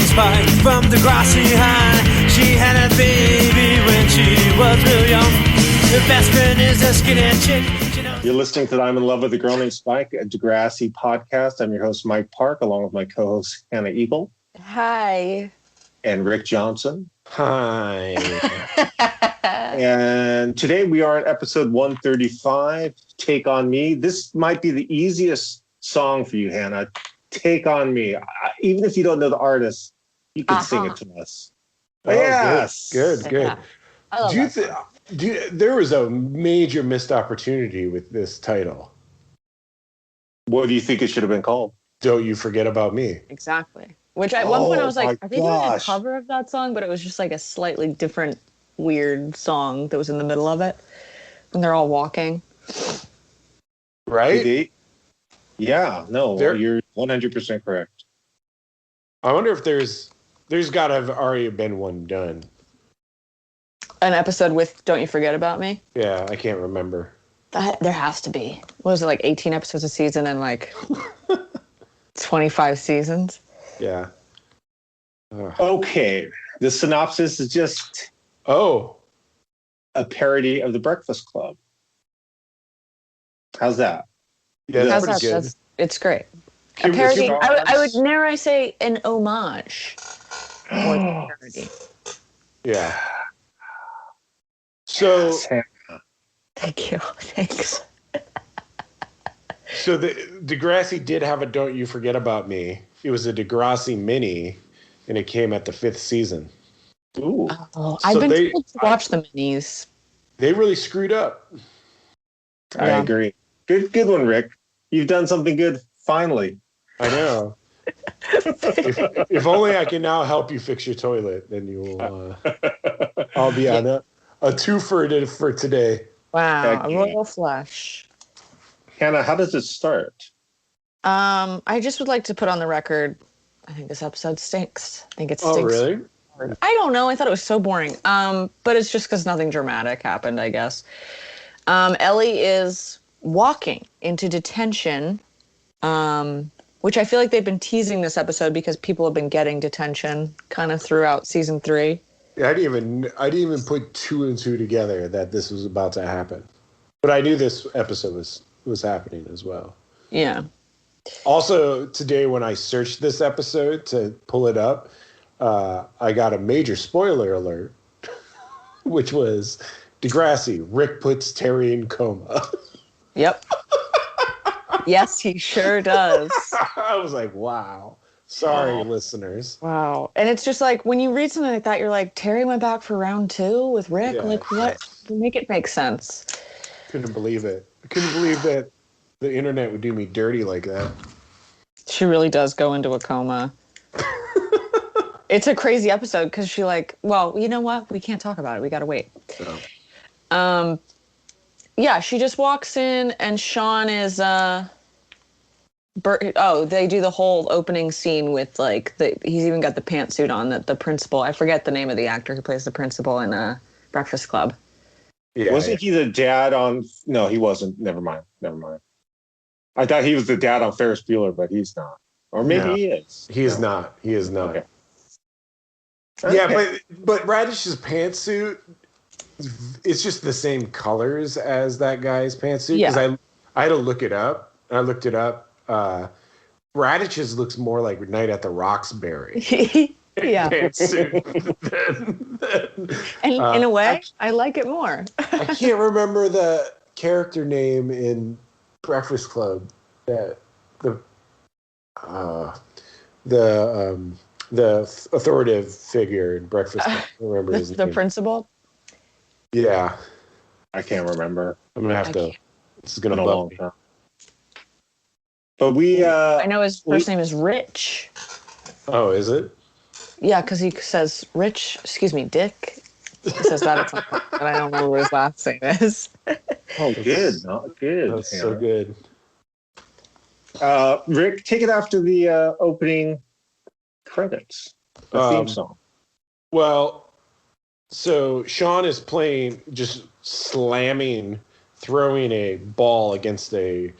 spike from Degrassi High. She had a baby when she was real young. Her best friend is a skinny chick. You're listening to I'm in Love with a Girl Named Spike, a Degrassi podcast. I'm your host, Mike Park, along with my co-host, Hannah Eagle. Hi. And Rick Johnson. Hi. And today we are at episode 135, Take On Me. This might be the easiest song for you, Hannah. Take On Me. Even if you don't know the artist, you can sing it to us. Oh, yes. Good. I love that. There was a major missed opportunity with this title. What do you think it should have been called? Don't You Forget About Me. Exactly. Which at one point I was like, my are they doing a gosh. cover of that song? But it was just like a slightly different, weird song that was in the middle of it when they're all walking. Right? Yeah, no, you're 100% correct. I wonder if there's got to have already been one done. An episode with Don't You Forget About Me? Yeah, I can't remember. There has to be. What was it, like 18 episodes a season and like 25 seasons? Yeah. Okay, the synopsis is just a parody of the Breakfast Club. How's that? Yeah, that's How's pretty that? good. It's great. A parody. I would dare I say an homage more than a parody. Yeah. So, Thank you. Thanks. so the Degrassi did have a Don't You Forget About Me. It was a Degrassi mini, and it came at the 5th season. Ooh. Oh, I've been told to watch the minis. They really screwed up. I agree. Good one, Rick. You've done something good, finally. I know. if only I can now help you fix your toilet, then you will. I'll be on a twofer for today. Wow, a royal flush. Hannah, how does it start? I just would like to put on the record, I think this episode stinks. I think it stinks. Oh, really? I don't know. I thought it was so boring. But it's just because nothing dramatic happened, I guess. Ellie is walking into detention, which I feel like they've been teasing this episode because people have been getting detention kind of throughout season 3. Yeah, I didn't even put 2 and 2 together that this was about to happen. But I knew this episode was happening as well. Yeah. Also, today when I searched this episode to pull it up, I got a major spoiler alert, which was Degrassi, Rick puts Terry in coma. Yep. Yes, he sure does. I was like, wow. Sorry, listeners. Wow. And it's just like, when you read something like that, you're like, Terry went back for round 2 with Rick? Yeah. Like, what? Make it make sense. Couldn't believe it. I couldn't believe that the internet would do me dirty like that. She really does go into a coma. It's a crazy episode because she well, you know what? We can't talk about it. We got to wait. Oh. Yeah, she just walks in and Sean is, they do the whole opening scene with he's even got the pantsuit on that the principal, I forget the name of the actor who plays the principal in Breakfast Club. Yeah, wasn't he the dad on, no, he wasn't. Never mind. I thought he was the dad on Ferris Bueller, but he's not. Or maybe he is. He is not. He is not. Okay. Yeah, but Radditch's pantsuit, it's just the same colors as that guy's pantsuit. Yeah. Because I had to look it up. I looked it up. Radditch's looks more like Night at the Roxbury Yeah. pantsuit. And in a way, I like it more. I can't remember the character name in Breakfast Club. The authoritative figure in Breakfast Club. I don't remember his name. The principal? Yeah. I can't remember. I'm going to have to. This is going to Been a long bug me. time. But I know his first name is Rich. Oh, is it? Yeah, because he says Dick. He says that at some point, but I don't know what his last name is. Oh, good. Not good. That's so good. Rick, take it after the opening credits. The theme song. Well, so Sean is playing, just throwing a ball against a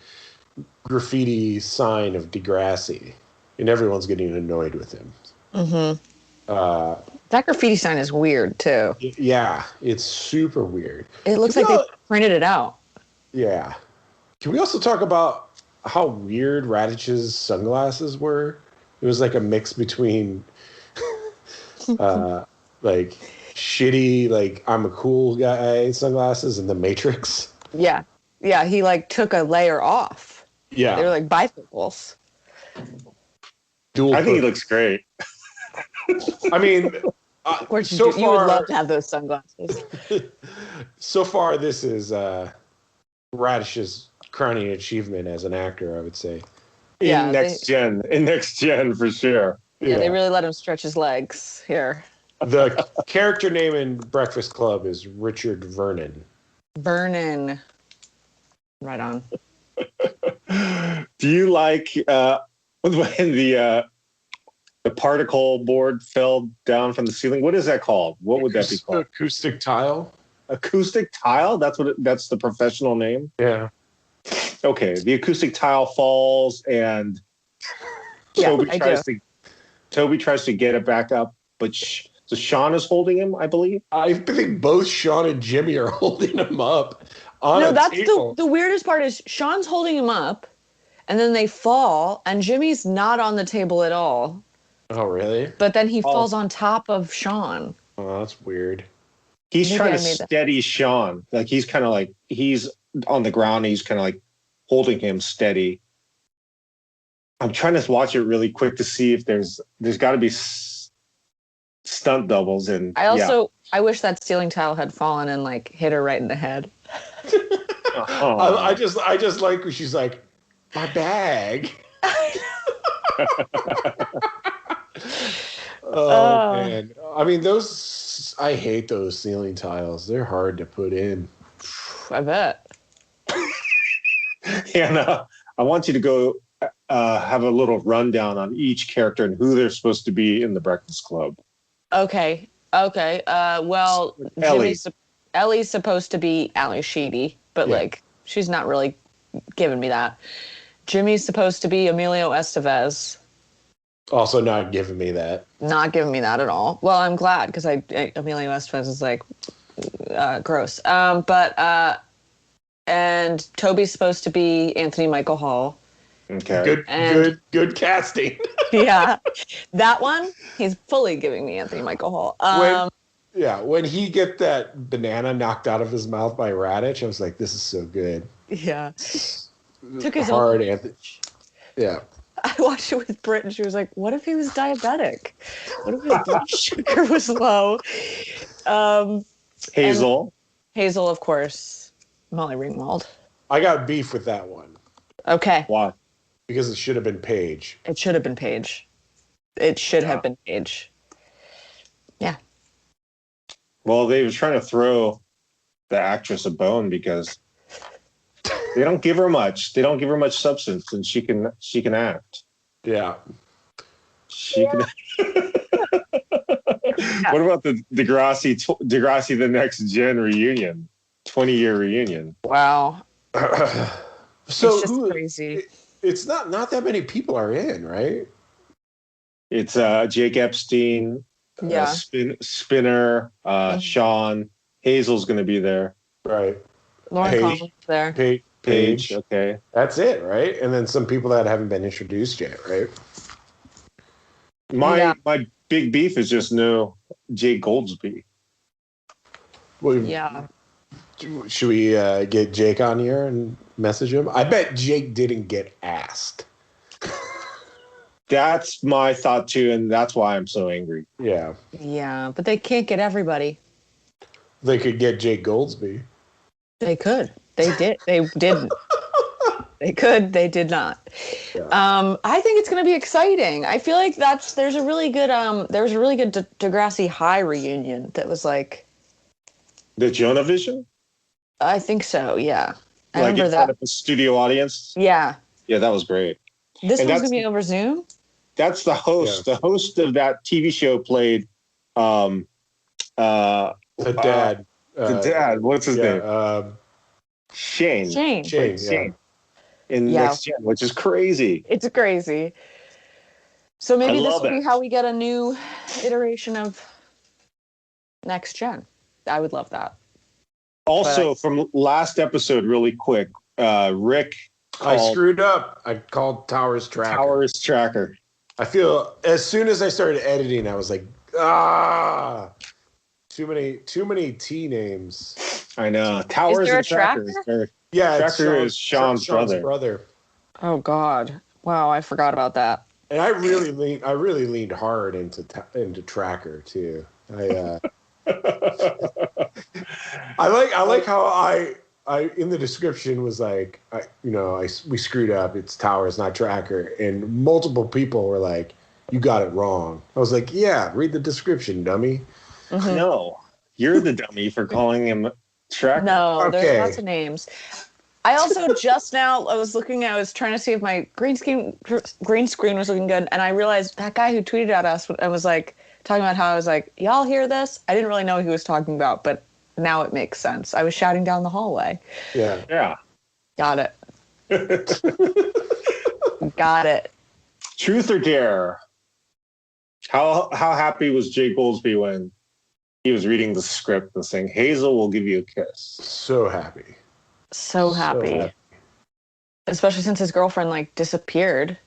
graffiti sign of Degrassi, and everyone's getting annoyed with him. Mm-hmm. Uh, That graffiti sign is weird too. yeah, it's super weird. It looks like they printed it out. Yeah. Can we also talk about how weird Radditch's sunglasses were? It was like a mix between like shitty, like I'm a cool guy sunglasses and the Matrix. Yeah. Yeah, he like took a layer off. Yeah. They were like bifocals. Dual I think he looks great. I mean, Of course, so you would far, love to have those sunglasses. so far, this is Radditch's crowning achievement as an actor, I would say. In next gen for sure. Yeah, they really let him stretch his legs here. The character name in Breakfast Club is Richard Vernon. Vernon. Right on. Do you like when the particle board fell down from the ceiling? What is that called? What would that be called? Acoustic tile. Acoustic tile? That's the professional name? Yeah. Okay. The acoustic tile falls and Toby tries to get it back up, but so Sean is holding him, I believe. I think both Sean and Jimmy are holding him up on a that's table. the weirdest part is Sean's holding him up and then they fall and Jimmy's not on the table at all. Oh, really? But then he falls on top of Sean. Oh, that's weird. He's trying to steady Sean. Like he's kind of like he's on the ground. He's kind of like holding him steady. I'm trying to watch it really quick to see if there's got to be stunt doubles. And I wish that ceiling tile had fallen and like hit her right in the head. I just like when she's like, my bag. Oh man, I mean those. I hate those ceiling tiles. They're hard to put in. I bet. Hannah, I want you to go have a little rundown on each character and who they're supposed to be in the Breakfast Club. Okay. Well, Ellie's supposed to be Ally Sheedy, but like she's not really giving me that. Jimmy's supposed to be Emilio Estevez. Also not giving me that. Not giving me that at all. Well, I'm glad because Emilio Estevez is like gross. And Toby's supposed to be Anthony Michael Hall. Okay. Good casting. Yeah. That one, he's fully giving me Anthony Michael Hall. When he get that banana knocked out of his mouth by Radditch, I was like, this is so good. Yeah. Took his hard Anthony. Yeah. I watched it with Britt and she was like, what if he was diabetic? What if his blood sugar was low? Hazel, of course. Molly Ringwald. I got beef with that one. Okay. Why? Because it should have been Paige. It should have been Paige. Have been Paige. Yeah. Well, they were trying to throw the actress a bone because they don't give her much. They don't give her much substance, and she can act. Yeah. She can. What about the Degrassi the Next Gen reunion, 20-year reunion? Wow. So it's just crazy. It's not that many people are in, right? It's Jake Epstein, Spinner, Sean, Hazel's going to be there, right? Lauren Collins there. Paige. Okay, that's it, right? And then some people that haven't been introduced yet, right? My big beef is just no Jake Goldsby. Well, yeah. Should we get Jake on here and message him? I bet Jake didn't get asked. That's my thought too, and that's why I'm so angry. Yeah. Yeah, but they can't get everybody. They could get Jake Goldsby. They could. They did. They didn't. They could. They did not. Yeah. I think it's going to be exciting. I feel like there's a really good Degrassi High reunion that was like the Jonah Vision. I think so. Yeah, I like remember in front of a studio audience. Yeah. Yeah, that was great. This one's gonna be over Zoom. That's the host. Yeah. The host of that TV show played the dad. The dad. What's his name? Shane. Shane. In Next Gen, which is crazy. It's crazy. So maybe this love will be it. how we get a new iteration of Next Gen. I would love that. Also, from last episode, really quick, Rick I called screwed up. I called Towers Tracker. Towers Tracker. I feel as soon as I started editing, I was like, too many T names. I know. Towers there and a Tracker. Tracker? Yeah, Tracker is Sean's brother. Oh God! Wow, I forgot about that. And I really leaned hard into Tracker too. I like how I in the description was like, we screwed up. It's Towers, not Tracker. And multiple people were like, you got it wrong. I was like, yeah, read the description, dummy. Mm-hmm. No, you're the dummy for calling him Tracker. No, there's lots of names. I also just now I was trying to see if my green screen was looking good, and I realized that guy who tweeted at us and was like talking about how I was like, y'all hear this? I didn't really know what he was talking about, but now it makes sense. I was shouting down the hallway. Yeah. Got it. Got it. Truth or dare? How happy was Jay Goldsby when he was reading the script and saying, Hazel will give you a kiss? So happy. So happy. Especially since his girlfriend disappeared.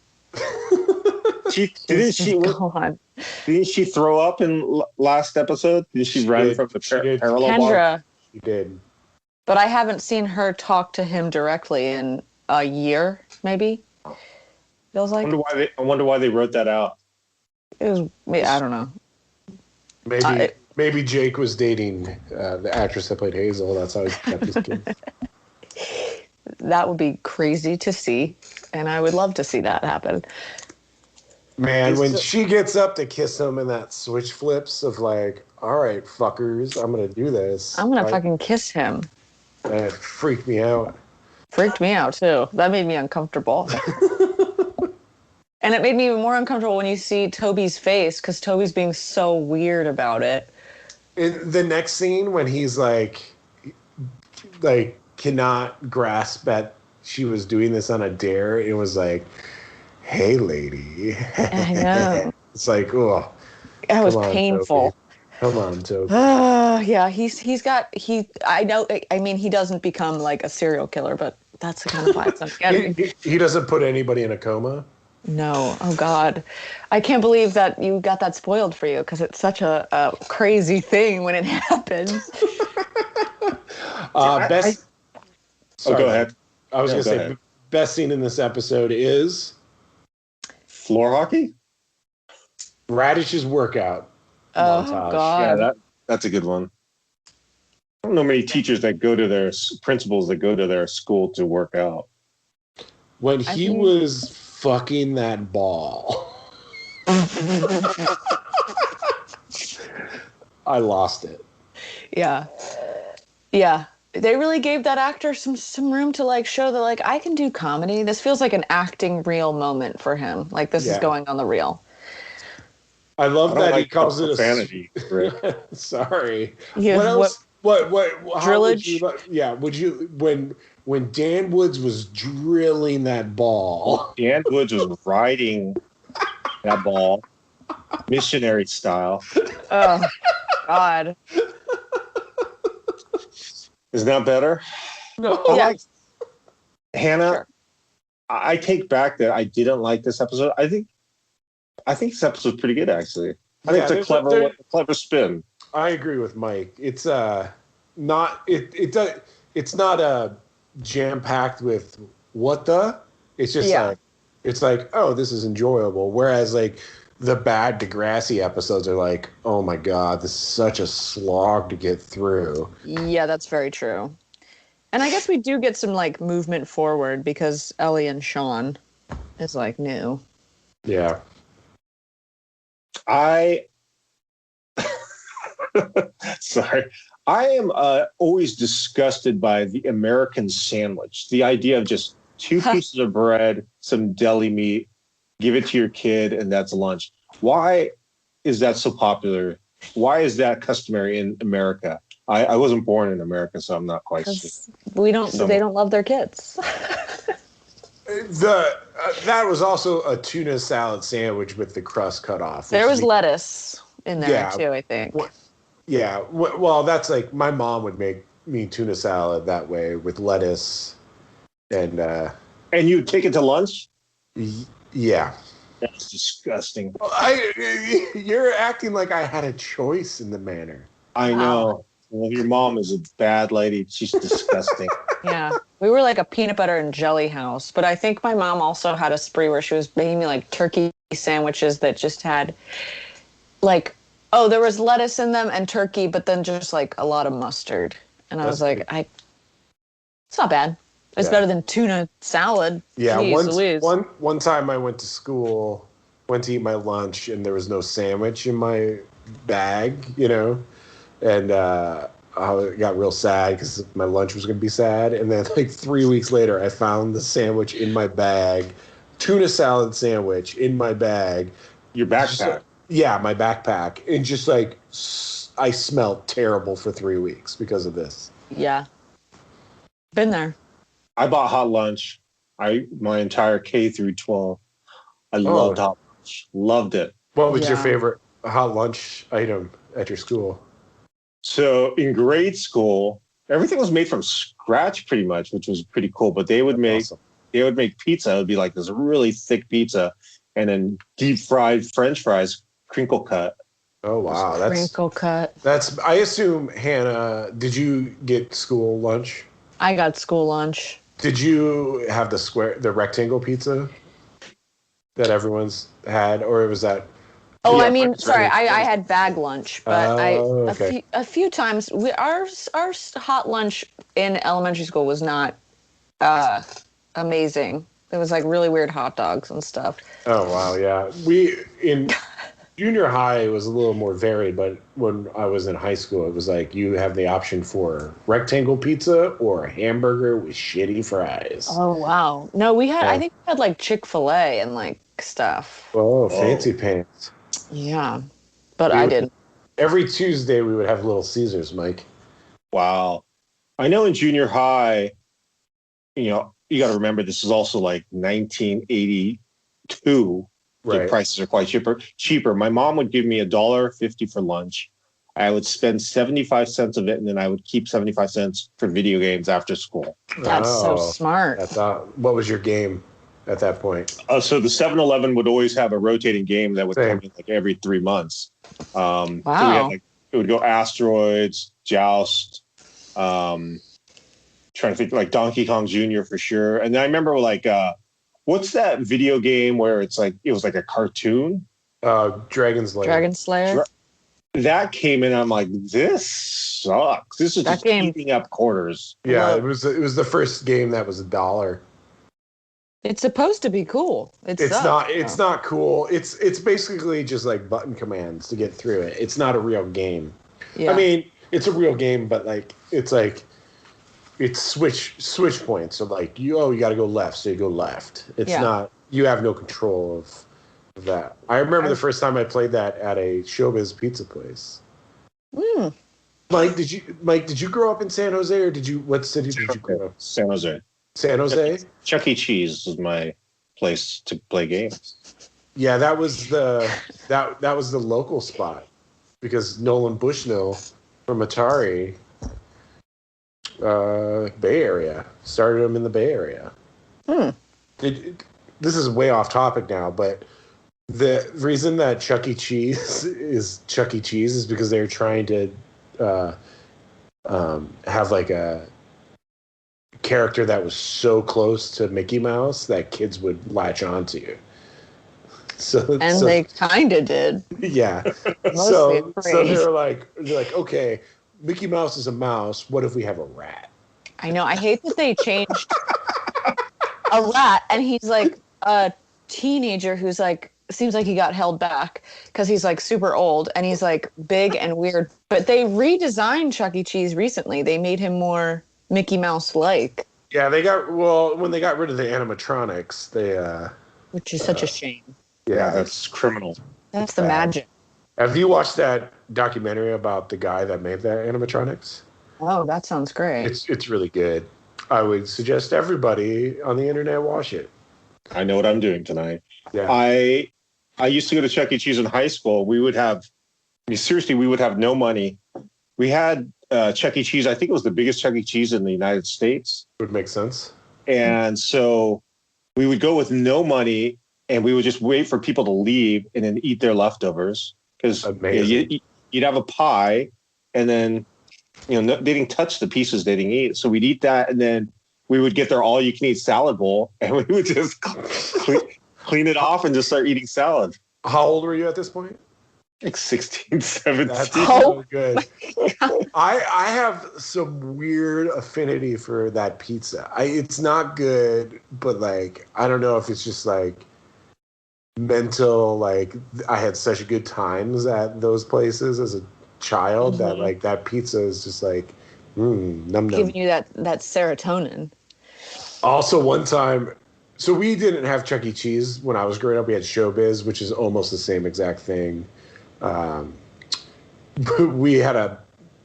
Didn't she throw up in last episode? Did she run from the parallel Kendra. bar? She did. But I haven't seen her talk to him directly in a year, maybe. Feels like. I wonder why they wrote that out. It was. I don't know. Maybe Jake was dating the actress that played Hazel. That's how he kept his kids. That would be crazy to see, and I would love to see that happen. Man, when she gets up to kiss him and that switch flips of like, all right, fuckers, I'm going to do this. I'm going to fucking kiss him. That freaked me out. Freaked me out, too. That made me uncomfortable. And it made me even more uncomfortable when you see Toby's face, because Toby's being so weird about it. In the next scene, when he's like cannot grasp that she was doing this on a dare, it was like, hey, lady. I know. It's like, oh. That was painful. Come on, Toby. Yeah, I know, I mean, he doesn't become like a serial killer, but that's the kind of vibes I'm getting. He doesn't put anybody in a coma? No. Oh, God. I can't believe that you got that spoiled for you, because it's such a crazy thing when it happens. Go ahead. I was going to say, best scene in this episode is... floor hockey? Radditch's workout montage. God. Yeah, that's a good one. I don't know many teachers that go to their principals that go to their school to work out. When he was fucking that ball, I lost it. Yeah. Yeah. They really gave that actor some room to show that I can do comedy. This feels like an acting real moment for him. This is going on the reel. I love that he calls it profanity. Sorry. Yeah, what else? What? Drillage? Would you when Dan Woods was drilling that ball? Dan Woods was riding that ball, missionary style. Oh, God. Isn't that better? No. Yeah. Hannah, Sure. I take back that I didn't like this episode. I think this episode's pretty good, actually. I think it's a clever spin. I agree with Mike. It's not it's not jam packed with what the. It's just it's oh, this is enjoyable. Whereas the bad Degrassi episodes are like, oh my God, this is such a slog to get through. Yeah, that's very true. And I guess we do get some movement forward because Ellie and Sean is new. Yeah. Sorry. I am always disgusted by the American sandwich. The idea of just two pieces of bread, some deli meat, give it to your kid, and that's lunch. Why is that so popular? Why is that customary in America? I wasn't born in America, so I'm not quite sure. They don't love their kids. That was also a tuna salad sandwich with the crust cut off. There was lettuce in there too, I think. Well, that's like my mom would make me tuna salad that way with lettuce and you take it to lunch? Yeah. That's disgusting. You're acting like I had a choice in the manner. I know. Well, your mom is a bad lady. She's disgusting. Yeah. We were like a peanut butter and jelly house, but I think my mom also had a spree where she was making me like turkey sandwiches that just had like, there was lettuce in them and turkey, but then just like a lot of mustard. And I was like, it's not bad. It's better than tuna salad. Yeah, Jeez, one time I went to school, went to eat my lunch, and there was no sandwich in my bag, and I got real sad because my lunch was going to be sad. And then like 3 weeks later, I found the sandwich in my bag, tuna salad sandwich in my bag. Your backpack? My backpack. And just like I smelled terrible for 3 weeks because of this. Yeah. Been there. I bought hot lunch. My entire K through 12. I loved hot lunch. Loved it. What was your favorite hot lunch item at your school? So in grade school, everything was made from scratch pretty much, which was pretty cool. But they would make pizza. It would be like this really thick pizza, and then deep fried French fries, crinkle cut. Oh wow, that's crinkle cut. That's. I assume, Hannah, did you get school lunch? I got school lunch. Did you have the rectangle pizza that everyone's had, or was that? Oh, I mean, sorry, I had bag lunch, but a few times our hot lunch in elementary school was not amazing. It was like really weird hot dogs and stuff. Oh wow, yeah. We in junior high it was a little more varied, but when I was in high school, it was like you have the option for rectangle pizza or a hamburger with shitty fries. Oh wow, no, we had I think we had like Chick-fil-A and like stuff. Oh, fancy pants. Yeah, but I didn't. Every Tuesday we would have Little Caesars, Mike. Wow. I know in junior high, you got to remember this is also like 1982. Right. The prices are quite cheaper. My mom would give me $1.50 for lunch. I would spend 75 cents of it, and then I would keep 75 cents for video games after school. That's so smart. What was your game at that point? So the 7-Eleven would always have a rotating game that would come in like every 3 months. Wow. So we had it would go Asteroids, Joust, trying to think like Donkey Kong Jr. for sure. And then I remember like, what's that video game where it was like a cartoon? Dragon Slayer. Dragon Slayer. That came in. I'm like, this sucks. This is just eating up quarters. Yeah, it was the first game that was $1. It's supposed to be cool. It's not. It's not cool. It's basically just like button commands to get through it. It's not a real game. Yeah. I mean, it's a real game, but it's switch points. So like you got to go left, so you go left. It's not. You have no control of that. I remember the first time I played that at a Showbiz pizza place. Mm. Mike, did you grow up in San Jose, or what city did you grow up? San Jose. San Jose? Chuck E. Cheese was my place to play games. Yeah, that was the local spot because Nolan Bushnell from Atari, Bay Area, started him in the Bay Area. This is way off topic now, but the reason that Chuck E. Cheese is Chuck E. Cheese is because they're trying to have like a character that was so close to Mickey Mouse that kids would latch onto. They kind of did. Yeah. so they're like, okay, Mickey Mouse is a mouse. What if we have a rat? I know. I hate that they changed a rat, and he's like a teenager who's like seems like he got held back because he's like super old and he's like big and weird. But they redesigned Chuck E. Cheese recently. They made him more Mickey Mouse-like. Yeah, when they got rid of the animatronics, which is such a shame. Yeah, that's criminal. That's the magic. Have you watched that documentary about the guy that made the animatronics? Oh, that sounds great. It's really good. I would suggest everybody on the internet watch it. I know what I'm doing tonight. Yeah. I used to go to Chuck E. Cheese in high school. We would have no money. We had Chuck E. Cheese. I think it was the biggest Chuck E. Cheese in the United States. Would make sense. And so we would go with no money, and we would just wait for people to leave and then eat their leftovers. Because you'd have a pie, and then they didn't touch the pieces they didn't eat. So we'd eat that, and then we would get their all-you-can-eat salad bowl, and we would just clean it off and just start eating salad. How old were you at this point? Like 16, 17. That's so good. I have some weird affinity for that pizza. It's not good, but like I don't know if it's just like mental. Like I had such good times at those places as a child that like that pizza is just like num giving you that serotonin. Also, one time. So we didn't have Chuck E. Cheese when I was growing up. We had Showbiz, which is almost the same exact thing. We had a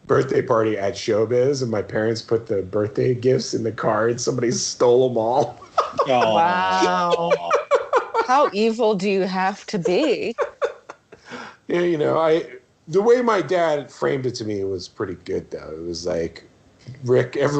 birthday party at Showbiz, and my parents put the birthday gifts in the card. Somebody stole them all. Oh. Wow. How evil do you have to be? Yeah, the way my dad framed it to me was pretty good, though. It was like, Rick, it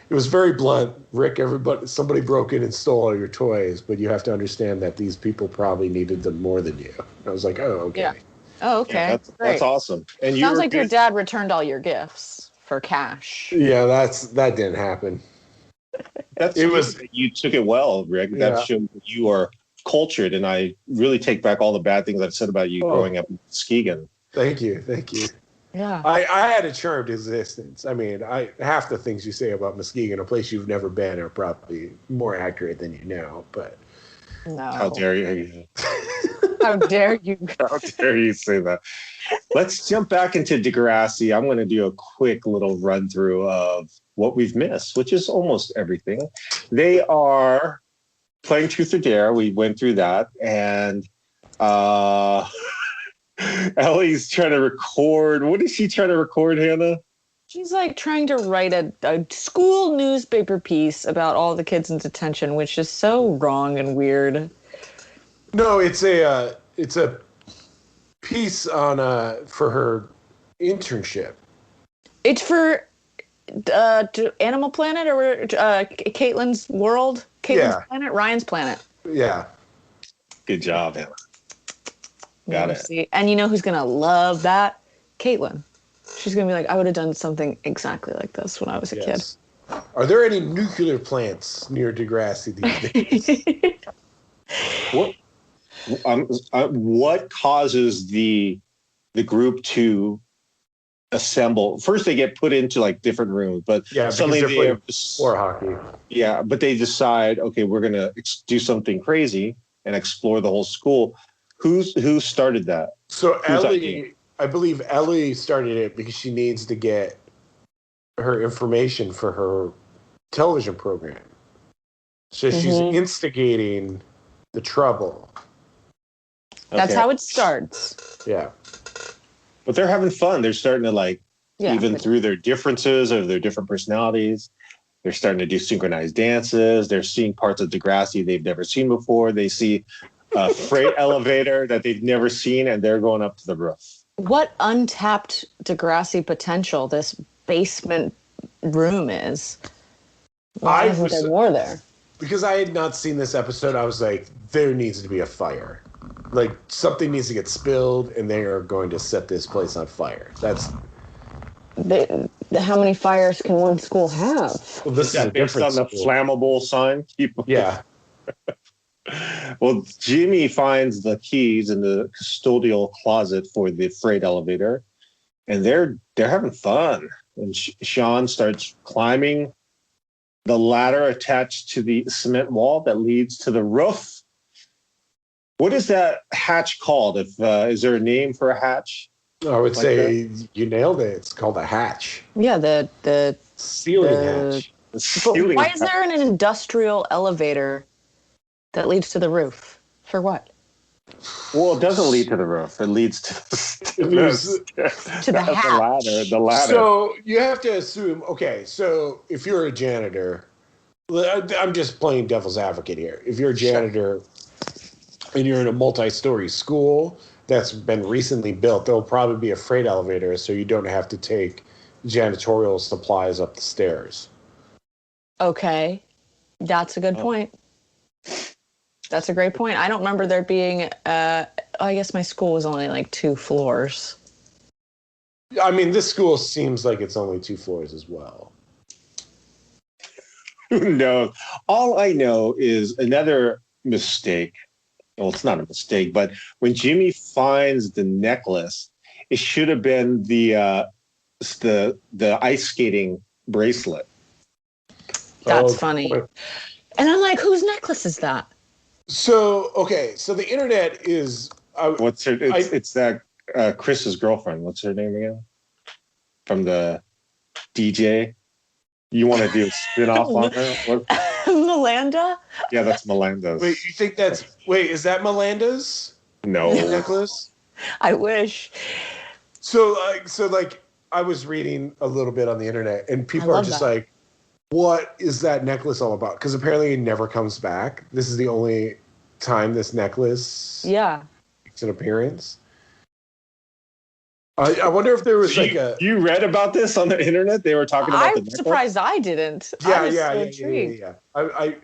was very blunt. Rick, somebody broke in and stole all your toys, but you have to understand that these people probably needed them more than you. I was like, oh, okay. Yeah. Oh, okay. Yeah, that's awesome. And sounds like your dad returned all your gifts for cash. Yeah, that didn't happen. You took it well, Rick. Yeah. That showed that you are cultured, and I really take back all the bad things I've said about you growing up in Muskegon. Thank you. Yeah. I had a charmed existence. I mean, half the things you say about Muskegon, a place you've never been, are probably more accurate than you know. But No. How dare you? How dare you? How dare you say that? Let's jump back into Degrassi. I'm going to do a quick little run through of what we've missed, which is almost everything. They are playing Truth or Dare. We went through that, and Ellie's trying to record. What is she trying to record, Hannah? She's like trying to write a school newspaper piece about all the kids in detention, which is so wrong and weird. No, it's a piece on for her internship. It's for Animal Planet or Caitlin's World, Caitlin's Planet, Ryan's Planet. Yeah. Good job, Hannah. Got it. See? And you know who's gonna love that? Caitlin. She's gonna be like, I would have done something exactly like this when I was a kid. Are there any nuclear plants near Degrassi these days? What causes the group to assemble? First, they get put into like different rooms, but suddenly they have floor hockey. Yeah, but they decide, okay, we're gonna do something crazy and explore the whole school. Who started that? So Ellie, I believe Ellie started it because she needs to get her information for her television program. So she's instigating the trouble. That's how it starts. Yeah. But they're having fun. They're starting to even through their differences or their different personalities, they're starting to do synchronized dances. They're seeing parts of Degrassi they've never seen before. They see a freight elevator that they've never seen, and they're going up to the roof. What untapped Degrassi potential this basement room is. Why isn't there more there? Because I had not seen this episode, I was like, there needs to be a fire. Like, something needs to get spilled, and they are going to set this place on fire. That's... How many fires can one school have? Well, this is a based on the flammable sign. Yeah. Well, Jimmy finds the keys in the custodial closet for the freight elevator, and they're having fun. And Sean starts climbing the ladder attached to the cement wall that leads to the roof. What is that hatch called? Is there a name for a hatch? I would say you nailed it. It's called a hatch. Yeah, the ceiling hatch. Why is there an industrial elevator that leads to the roof? For what? Well, it doesn't lead to the roof. It leads to the hatch. The ladder. So you have to assume, okay, so if you're a janitor I'm just playing devil's advocate here. If you're a janitor and you're in a multi-story school that's been recently built, there'll probably be a freight elevator, so you don't have to take janitorial supplies up the stairs. Okay. That's a good point. That's a great point. I don't remember there being, I guess my school was only like 2 floors. I mean, this school seems like it's only 2 floors as well. Who knows? All I know is another mistake. Well, it's not a mistake, but when Jimmy finds the necklace, it should have been the ice skating bracelet. That's funny. And I'm like, whose necklace is that? So, okay, so the internet is... What's her... It's that Chris's girlfriend. What's her name again? From the DJ. You want to do a spin-off on her? What? Melanda? Yeah, that's Melanda's. Wait, you think that's... Wait, is that Melanda's? No. Necklace? I wish. So, I was reading a little bit on the internet, and people are just like, what is that necklace all about? Because apparently it never comes back. This is the only time this necklace makes an appearance. I wonder if there was You read about this on the internet? They were talking about the necklace? I'm surprised I didn't. Yeah. I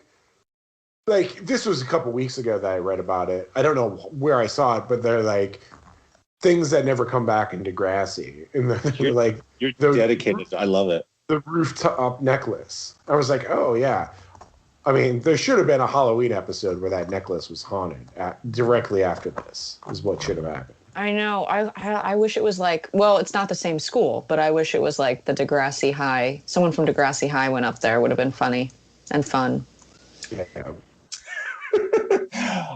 like, this was a couple weeks ago that I read about it. I don't know where I saw it, but they're like things that never come back in Degrassi. And they're like, you're dedicated. I love it. The rooftop necklace. I was like, oh yeah. I mean, there should have been a Halloween episode where that necklace was haunted directly after this. Is what should have happened. I know. I wish it was like, well, it's not the same school, but I wish it was like the Degrassi High. Someone from Degrassi High went up there. Would have been funny and fun. Yeah.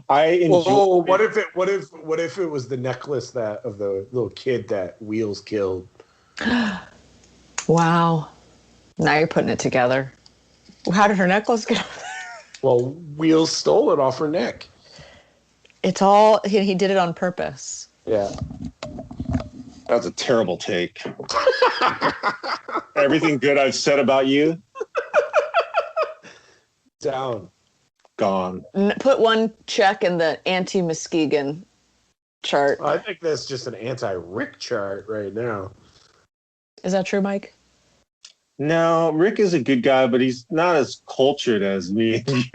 I enjoy. Well, what if it was the necklace of the little kid that Wheels killed? Wow. Now you're putting it together. How did her necklace get over there? Well, Wheels stole it off her neck. It's all he did it on purpose. Yeah. That's a terrible take. Everything good I've said about you? Down. Gone. Put 1 check in the anti-Muskegon chart. I think that's just an anti-Rick chart right now. Is that true, Mike? No, Rick is a good guy, but he's not as cultured as me. It's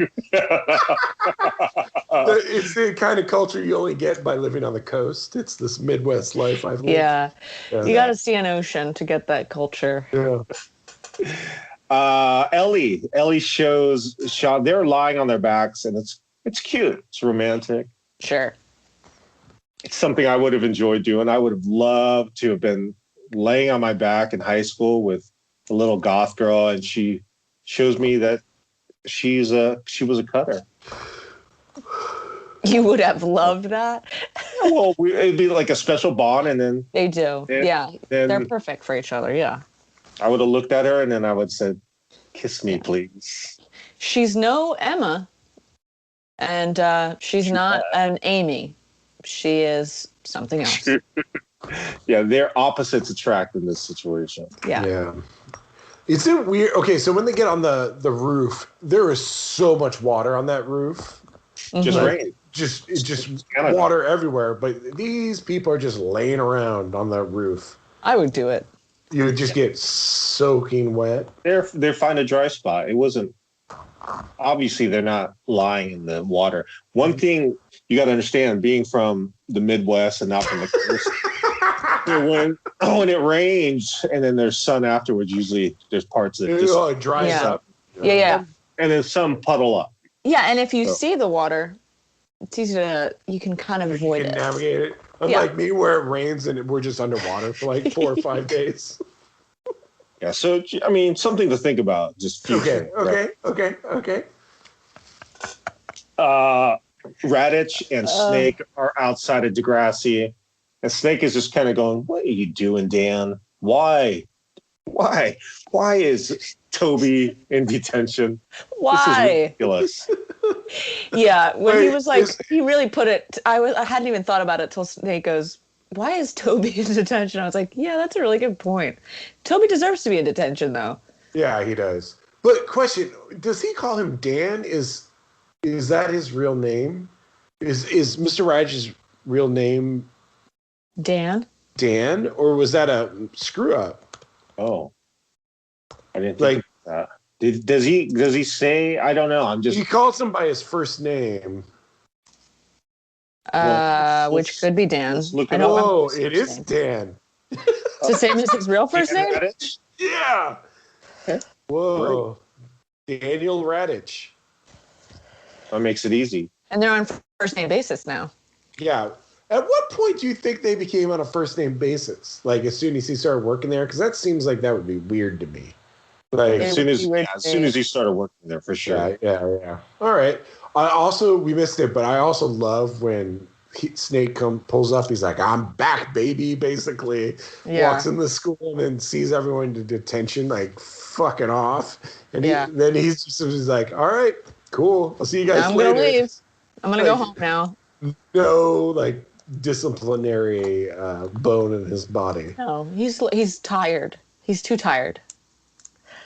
the kind of culture you only get by living on the coast. It's this Midwest life I've lived. Yeah. You got to see an ocean to get that culture. Yeah. Ellie shows Sean. They're lying on their backs, and it's cute. It's romantic. Sure. It's something I would have enjoyed doing. I would have loved to have been laying on my back in high school with a little goth girl, and she shows me that she was a cutter. You would have loved that. Well, it'd be like a special bond, and then They do. They're perfect for each other. Yeah. I would have looked at her, and then I would have said, "Kiss me, please." She's no Emma, and she's not an Amy. She is something else. Yeah, they're opposites attract in this situation. Yeah. It's weird. Okay, so when they get on the roof, there is so much water on that roof. Just rain. Just water everywhere. But these people are just laying around on that roof. I would do it. You would just get soaking wet. They're find a dry spot. It wasn't. Obviously, they're not lying in the water. One thing you got to understand, being from the Midwest and not from the coast, when it rains and then there's sun afterwards, usually there's parts that just it dries up. Yeah. And then some puddle up. Yeah, and if you see the water, it's easy you can kind of avoid it. Navigate it. Unlike me, where it rains and we're just underwater for like 4 or 5 days. Yeah, so I mean, something to think about. Just okay. Radditch and Snake are outside of Degrassi, and Snake is just kind of going, "What are you doing, Dan? Why is Toby in detention? Why? This is ridiculous." Yeah, when he was like, he really put it. I hadn't even thought about it till Snake goes, "Why is Toby in detention?" I was like, "Yeah, that's a really good point. Toby deserves to be in detention, though." Yeah, he does. But question: does he call him Dan? Is that his real name? Is Mr. Raditch's real name Dan, or was that a screw up? Oh, I didn't think that. Does he say? I don't know. He calls him by his first name. which could be Dan. Oh, it is Dan. It's the same as his real first name? Yeah. Okay. Whoa. Great. Daniel Radditch. That makes it easy. And they're on first name basis now. Yeah. At what point do you think they became on a first name basis? Like as soon as he started working there? Because that seems like that would be weird to me. Like as soon as he started working there, for sure. Yeah. All right. We missed it, but I also love when Snake pulls up. He's like, "I'm back, baby!" Basically, walks in the school and then sees everyone to detention, like fucking off. And then he's like, "All right, cool. I'll see you guys later." I'm gonna leave. I'm gonna go home now. No, like disciplinary bone in his body. No, he's tired. He's too tired.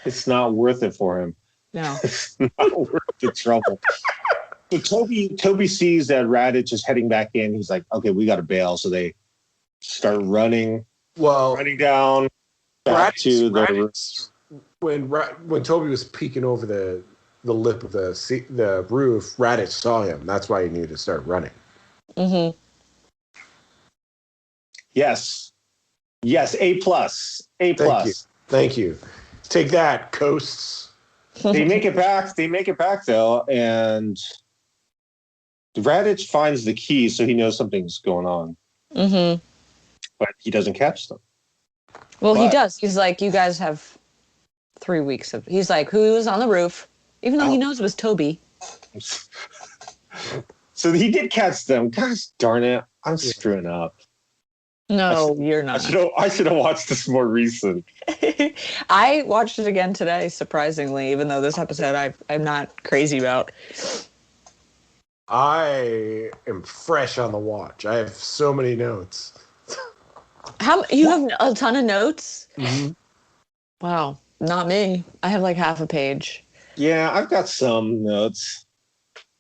It's not worth it for him. No, it's not worth the trouble. So Toby sees that Radditch is heading back in. He's like, okay, we got to bail. So they start running down back to the when Toby was peeking over the lip of the roof, Radditch saw him. That's why he knew to start running. Mm-hmm. Yes. A+. Thank you. Take that, coasts. They make it back though, and Radditch finds the key, so he knows something's going on. Mm-hmm. But he doesn't catch them. Well, he does. He's like, you guys have 3 weeks of. He's like, who was on the roof? Even though he knows it was Toby. So he did catch them. Gosh darn it! I'm screwing up. No, you're not. I should have watched this more recent. I watched it again today, surprisingly, even though this episode I'm not crazy about. I am fresh on the watch. I have so many notes. You have a ton of notes? Mm-hmm. Wow, not me. I have like half a page. Yeah, I've got some notes.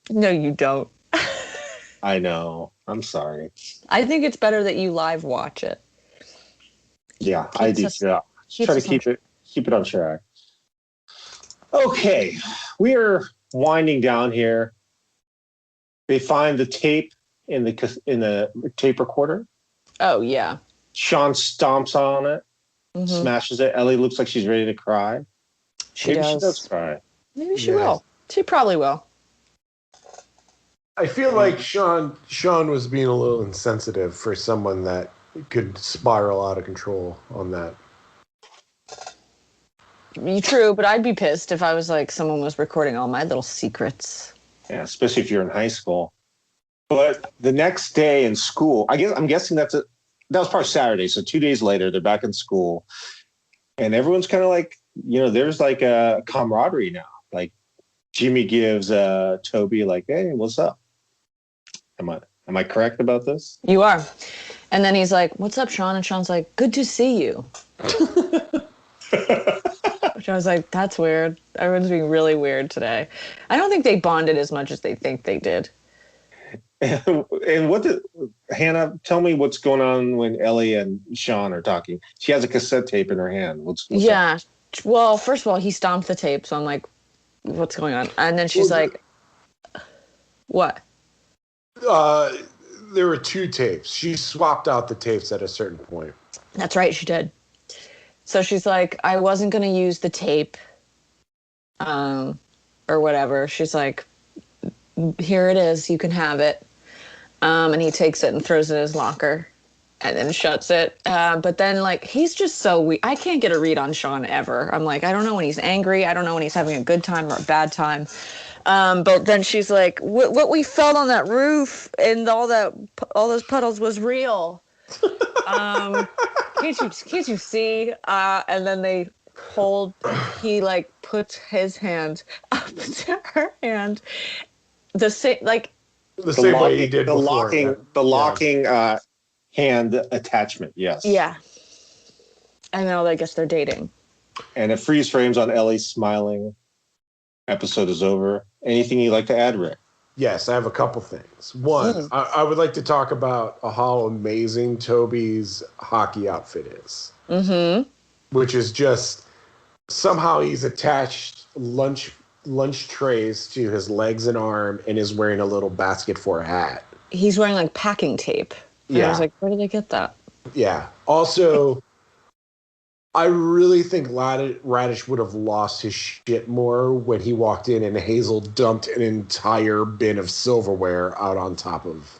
No, you don't. I know. I'm sorry. I think it's better that you live watch it. Yeah, I do. Try to keep it on track. Okay, we are winding down here. They find the tape in the tape recorder. Oh yeah. Sean stomps on it, smashes it. Ellie looks like she's ready to cry. Maybe she does cry. Maybe she will. She probably will. I feel like Sean was being a little insensitive for someone that could spiral out of control on that. True, but I'd be pissed if I was like someone was recording all my little secrets. Yeah, especially if you're in high school. But the next day in school, I'm guessing that was probably Saturday. So 2 days later, they're back in school, and everyone's kind of like, there's like a camaraderie now. Like Jimmy gives Toby like, "Hey, what's up?" Am I correct about this? You are. And then he's like, "What's up, Sean?" And Sean's like, "Good to see you." Which I was like, that's weird. Everyone's being really weird today. I don't think they bonded as much as they think they did. And Hannah, tell me what's going on when Ellie and Sean are talking. She has a cassette tape in her hand. What's up? Well, first of all, he stomped the tape, so I'm like, what's going on? And then she's like, what? There were 2 tapes. She swapped out the tapes at a certain point. That's right, she did. So she's like, I wasn't going to use the tape, or whatever. She's like, here it is, you can have it. And he takes it and throws it in his locker and then shuts it. But then, like, he's just so weak. I can't get a read on Sean ever. I'm like, I don't know when he's angry. I don't know when he's having a good time or a bad time. But then she's like, what we felt on that roof and all those puddles was real. Can't you see? And then he like puts his hand up to her hand. The same way he did before. The locking hand attachment, yes. Yeah. And now I guess they're dating. And it freeze frames on Ellie smiling. Episode is over. Anything you'd like to add, Rick? Yes, I have a couple things. One, I would like to talk about how amazing Toby's hockey outfit is. Mm-hmm. Which is just somehow he's attached lunch trays to his legs and arm and is wearing a little basket for a hat. He's wearing like packing tape. And I was like, where did they get that? Yeah. Also, I really think Radditch would have lost his shit more when he walked in and Hazel dumped an entire bin of silverware out on top of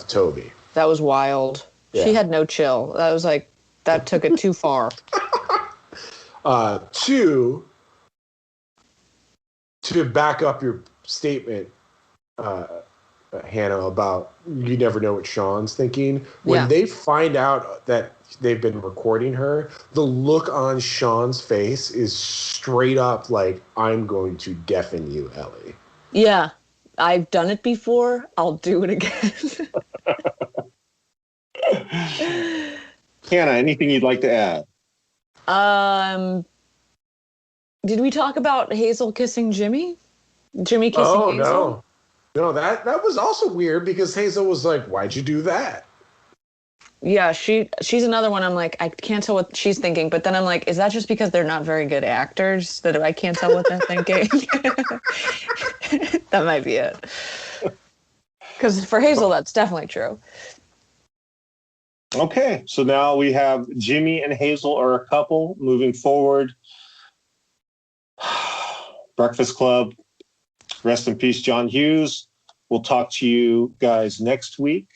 Toby. That was wild. Yeah. She had no chill. That was like, that took it too far. Two, to back up your statement, Hannah, about you never know what Sean's thinking. When they find out that they've been recording her, the look on Sean's face is straight up like, I'm going to deafen you, Ellie. Yeah, I've done it before. I'll do it again. Hannah, anything you'd like to add? Did we talk about Hazel kissing Jimmy? Jimmy kissing Hazel? No. No, that was also weird because Hazel was like, why'd you do that? Yeah, she's another one. I'm like, I can't tell what she's thinking, but then I'm like, is that just because they're not very good actors that I can't tell what they're thinking? That might be it. Because for Hazel, that's definitely true. Okay, so now we have Jimmy and Hazel are a couple moving forward. Breakfast Club, rest in peace, John Hughes. We'll talk to you guys next week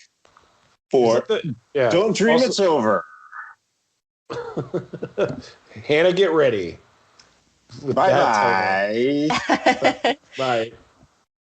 for Don't Dream It's Over. Hannah, get ready. Bye-bye. Bye.